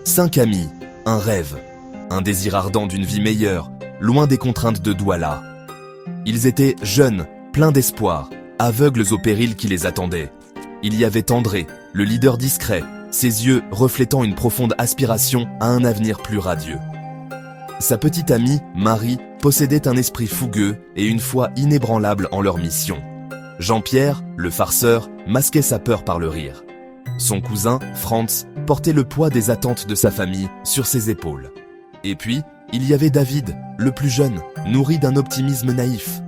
5 amis, un rêve, un désir ardent d'une vie meilleure, loin des contraintes de Douala. Ils étaient jeunes, pleins d'espoir, aveugles aux périls qui les attendaient. Il y avait André, le leader discret, ses yeux reflétant une profonde aspiration à un avenir plus radieux. Sa petite amie, Marie, possédait un esprit fougueux et une foi inébranlable en leur mission. Jean-Pierre, le farceur, masquait sa peur par le rire. Son cousin, Franz, portait le poids des attentes de sa famille sur ses épaules. Et puis, il y avait David, le plus jeune, nourri d'un optimisme naïf.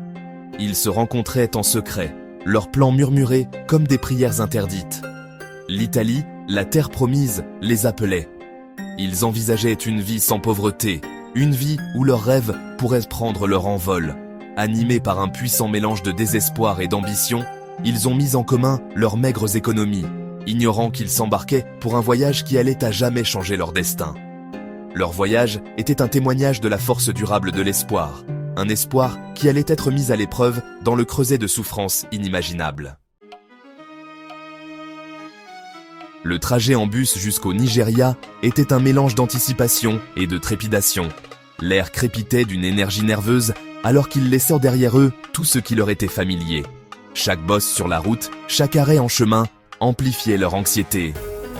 Ils se rencontraient en secret, leurs plans murmurés comme des prières interdites. L'Italie, la terre promise, les appelait. Ils envisageaient une vie sans pauvreté, une vie où leurs rêves pourraient prendre leur envol. Animés par un puissant mélange de désespoir et d'ambition, ils ont mis en commun leurs maigres économies, ignorant qu'ils s'embarquaient pour un voyage qui allait à jamais changer leur destin. Leur voyage était un témoignage de la force durable de l'espoir, un espoir qui allait être mis à l'épreuve dans le creuset de souffrances inimaginables. Le trajet en bus jusqu'au Nigeria était un mélange d'anticipation et de trépidation. L'air crépitait d'une énergie nerveuse alors qu'ils laissaient derrière eux tout ce qui leur était familier. Chaque bosse sur la route, chaque arrêt en chemin, amplifiait leur anxiété.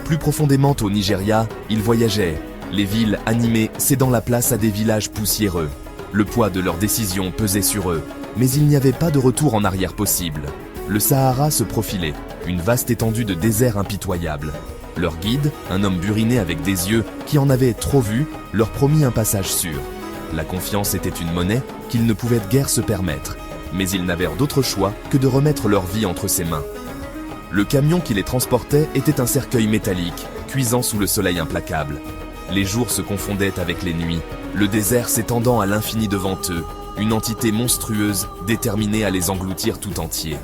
Plus profondément au Nigeria, ils voyageaient, les villes animées cédant la place à des villages poussiéreux. Le poids de leurs décisions pesait sur eux, mais il n'y avait pas de retour en arrière possible. Le Sahara se profilait, une vaste étendue de désert impitoyable. Leur guide, un homme buriné avec des yeux qui en avaient trop vu, leur promit un passage sûr. La confiance était une monnaie qu'ils ne pouvaient guère se permettre, mais ils n'avaient d'autre choix que de remettre leur vie entre ses mains. Le camion qui les transportait était un cercueil métallique, cuisant sous le soleil implacable. Les jours se confondaient avec les nuits, le désert s'étendant à l'infini devant eux, une entité monstrueuse déterminée à les engloutir tout entiers.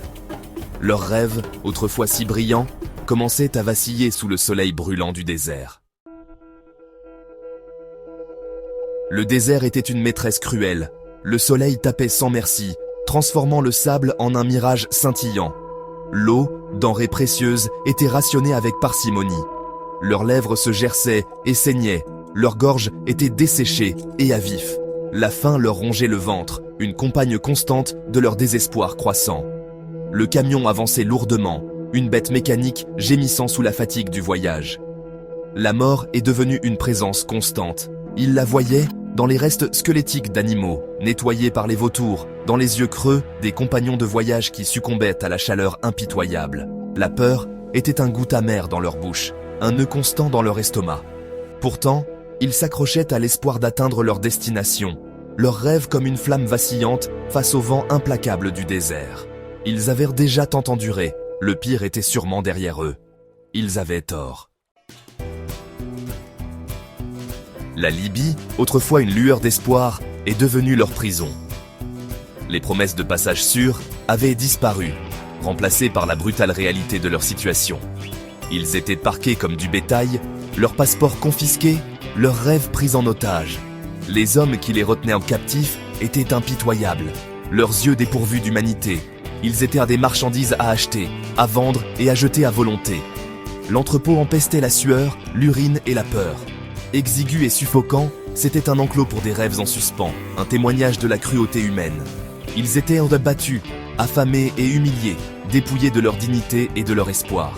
Leurs rêves, autrefois si brillants, commençaient à vaciller sous le soleil brûlant du désert. Le désert était une maîtresse cruelle. Le soleil tapait sans merci, transformant le sable en un mirage scintillant. L'eau, denrée précieuse, était rationnée avec parcimonie. Leurs lèvres se gerçaient et saignaient, leurs gorges étaient desséchées et à vif. La faim leur rongeait le ventre, une compagne constante de leur désespoir croissant. Le camion avançait lourdement, une bête mécanique gémissant sous la fatigue du voyage. La mort est devenue une présence constante. Ils la voyaient dans les restes squelettiques d'animaux, nettoyés par les vautours, dans les yeux creux des compagnons de voyage qui succombaient à la chaleur impitoyable. La peur était un goût amer dans leur bouche, un nœud constant dans leur estomac. Pourtant, ils s'accrochaient à l'espoir d'atteindre leur destination, leur rêve comme une flamme vacillante face au vent implacable du désert. Ils avaient déjà tant enduré, le pire était sûrement derrière eux. Ils avaient tort. La Libye, autrefois une lueur d'espoir, est devenue leur prison. Les promesses de passage sûr avaient disparu, remplacées par la brutale réalité de leur situation. Ils étaient parqués comme du bétail, leurs passeports confisqués, leurs rêves pris en otage. Les hommes qui les retenaient en captifs étaient impitoyables, leurs yeux dépourvus d'humanité. Ils étaient des marchandises à acheter, à vendre et à jeter à volonté. L'entrepôt empestait la sueur, l'urine et la peur. Exigu et suffocant, c'était un enclos pour des rêves en suspens, un témoignage de la cruauté humaine. Ils étaient abattus, affamés et humiliés, dépouillés de leur dignité et de leur espoir.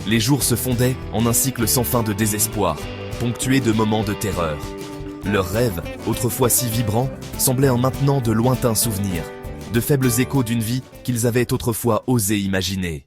Les jours se fondaient en un cycle sans fin de désespoir, ponctué de moments de terreur. Leurs rêves, autrefois si vibrants, semblaient en maintenant de lointains souvenirs, de faibles échos d'une vie qu'ils avaient autrefois osé imaginer.